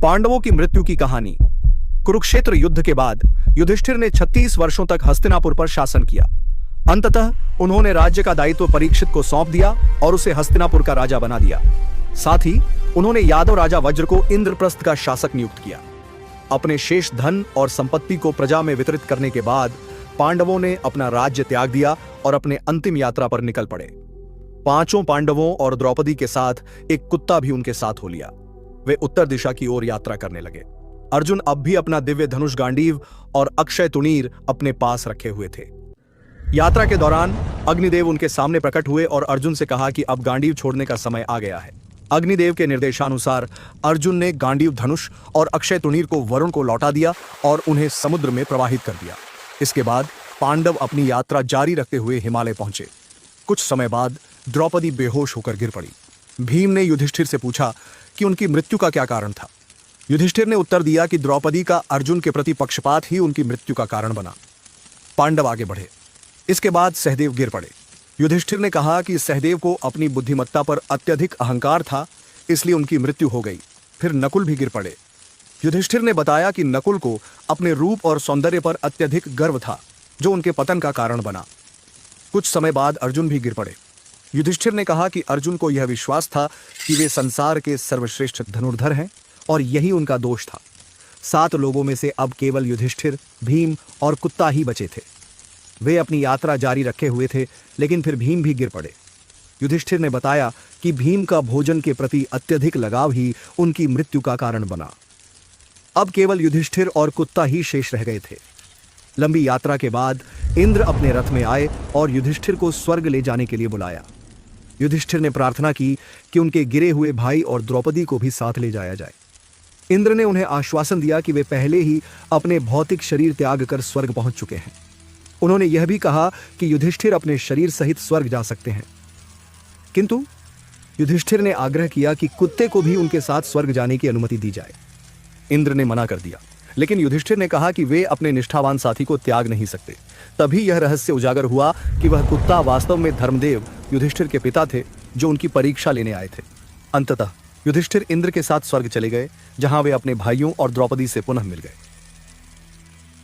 पांडवों की मृत्यु की कहानी। कुरुक्षेत्र युद्ध के बाद युधिष्ठिर ने 36 वर्षों तक हस्तिनापुर पर शासन किया। अंततः उन्होंने राज्य का दायित्व परीक्षित को सौंप दिया और उसे हस्तिनापुर का राजा बना दिया। साथ ही उन्होंने यादव राजा वज्र को इंद्रप्रस्थ का शासक नियुक्त किया। अपने शेष धन और संपत्ति को प्रजा में वितरित करने के बाद पांडवों ने अपना राज्य त्याग दिया और अपने अंतिम यात्रा पर निकल पड़े। पांचों पांडवों और द्रौपदी के साथ एक कुत्ता भी उनके साथ हो लिया। वे उत्तर दिशा की ओर यात्रा करने लगे। अर्जुन अब भी अपना दिव्य धनुष गांडीव और अक्षय तुणीर अपने पास रखे हुए थे। यात्रा के दौरान अग्निदेव उनके सामने प्रकट हुए और अर्जुन से कहा कि अब गांडीव छोड़ने का समय आ गया है। अग्निदेव के निर्देशानुसार अर्जुन ने गांडीव धनुष और अक्षय तुणीर को वरुण को लौटा दिया और उन्हें समुद्र में प्रवाहित कर दिया। इसके बाद पांडव अपनी यात्रा जारी रखते हुए हिमालय पहुंचे। कुछ समय बाद द्रौपदी बेहोश होकर गिर पड़ी। भीम ने युधिष्ठिर से पूछा कि उनकी मृत्यु का क्या कारण था। युधिष्ठिर ने उत्तर दिया कि द्रौपदी का अर्जुन के प्रति पक्षपात ही उनकी मृत्यु का कारण बना। पांडव आगे बढ़े। इसके बाद सहदेव गिर पड़े। युधिष्ठिर ने कहा कि सहदेव को अपनी बुद्धिमत्ता पर अत्यधिक अहंकार था, इसलिए उनकी मृत्यु हो गई। फिर नकुल भी गिर पड़े। युधिष्ठिर ने बताया कि नकुल को अपने रूप और सौंदर्य पर अत्यधिक गर्व था, जो उनके पतन का कारण बना। कुछ समय बाद अर्जुन भी गिर पड़े। युधिष्ठिर ने कहा कि अर्जुन को यह विश्वास था कि वे संसार के सर्वश्रेष्ठ धनुर्धर हैं और यही उनका दोष था। 7 लोगों में से अब केवल युधिष्ठिर, भीम और कुत्ता ही बचे थे। वे अपनी यात्रा जारी रखे हुए थे, लेकिन फिर भीम भी गिर पड़े। युधिष्ठिर ने बताया कि भीम का भोजन के प्रति अत्यधिक लगाव ही उनकी मृत्यु का कारण बना। अब केवल युधिष्ठिर और कुत्ता ही शेष रह गए थे। लंबी यात्रा के बाद इंद्र अपने रथ में आए और युधिष्ठिर को स्वर्ग ले जाने के लिए बुलाया। युधिष्ठिर ने प्रार्थना की कि उनके गिरे हुए भाई और द्रौपदी को भी साथ ले जाया जाए। इंद्र ने उन्हें आश्वासन दिया कि वे पहले ही अपने भौतिक शरीर त्याग कर स्वर्ग पहुंच चुके हैं। उन्होंने यह भी कहा कि युधिष्ठिर अपने शरीर सहित स्वर्ग जा सकते हैं। किंतु युधिष्ठिर ने आग्रह किया कि कुत्ते को भी उनके साथ स्वर्ग जाने की अनुमति दी जाए। इंद्र ने मना कर दिया, लेकिन युधिष्ठिर ने कहा कि वे अपने निष्ठावान साथी को त्याग नहीं सकते। तभी यह रहस्य उजागर हुआ कि वह कुत्ता वास्तव में धर्मदेव युधिष्ठिर के पिता थे, जो उनकी परीक्षा लेने आए थे। अंततः युधिष्ठिर इंद्र के साथ स्वर्ग चले गए, जहां वे अपने भाइयों और द्रौपदी से पुनः मिल गए।